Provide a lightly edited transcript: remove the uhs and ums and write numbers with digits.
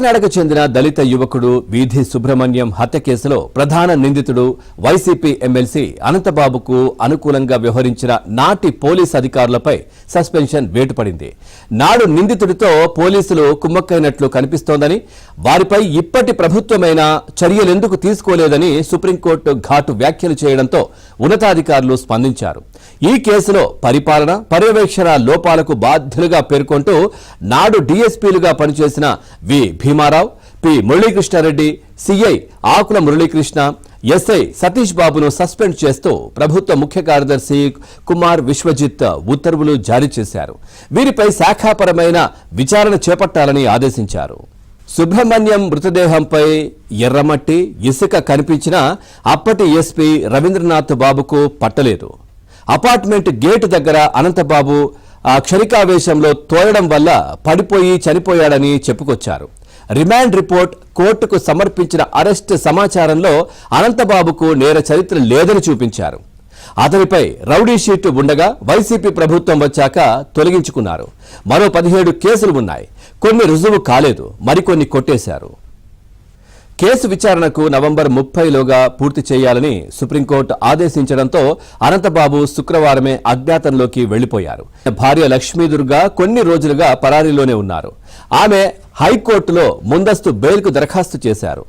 కాకినాడకు చెందిన దళిత యువకుడు వీధి సుబ్రహ్మణ్యం హత్య కేసులో ప్రధాన నిందితుడు వైసీపీ ఎమ్మెల్సీ అనంతబాబుకు అనుకూలంగా వ్యవహరించిన నాటి పోలీస్ అధికారులపై సస్పెన్షన్ వేటుపడింది. నాడు నిందితుడితో పోలీసులు కుమ్మక్కైనట్లు కనిపిస్తోందని, వారిపై ఇప్పటి ప్రభుత్వమైనా చర్యలెందుకు తీసుకోలేదని సుప్రీంకోర్టు ఘాటు వ్యాఖ్యలు చేయడంతో ఉన్నతాధికారులు స్పందించారు. ఈ కేసులో పరిపాలన, పర్యవేక్షణ లోపాలకు బాధ్యులుగా పేర్కొంటూ నాడు డీఎస్పీలుగా పనిచేసిన వి భీమారావు, పి మురళీకృష్ణారెడ్డి, సిఐ ఆకుల మురళీకృష్ణ, ఎస్ఐ సతీష్ బాబును సస్పెండ్ చేస్తూ ప్రభుత్వ ముఖ్య కార్యదర్శి కుమార్ విశ్వజిత్ ఉత్తర్వులు జారీ చేశారు. వీరిపై శాఖాపరమైన విచారణ చేపట్టాలని ఆదేశించారు. సుబ్రహ్మణ్యం మృతదేహంపై ఎర్రమట్టి, ఇసుక కనిపించినా అప్పటి ఎస్పీ రవీంద్రనాథ్ బాబుకు పట్టలేదు. అపార్ట్మెంట్ గేటు దగ్గర అనంతబాబు క్షణికావేశంలో తోయడం వల్ల పడిపోయి చనిపోయాడని చెప్పుకొచ్చారు. రిమాండ్ రిపోర్ట్ కోర్టుకు సమర్పించిన అరెస్ట్ సమాచారంలో అనంతబాబుకు నేర చరిత్ర లేదని చూపించారు. అతనిపై రౌడీ షీట్ ఉండగా వైసీపీ ప్రభుత్వం వచ్చాక తొలగించుకున్నారు. మరో 17 కేసులు ఉన్నాయి. కొన్ని రుజువు కాలేదు, మరికొన్ని కొట్టేశారు. కేసు విచారణకు నవంబర్ 30లోగా పూర్తి చేయాలని సుప్రీంకోర్టు ఆదేశించడంతో అనంతబాబు శుక్రవారమే అజ్ఞాతంలోకి వెళ్లిపోయారు. భార్య లక్ష్మీదుర్గ కొన్ని రోజులుగా పరారీలోనే ఉన్నారు. ఆమె హైకోర్టులో ముందస్తు బెయిల్కు దరఖాస్తు చేశారు.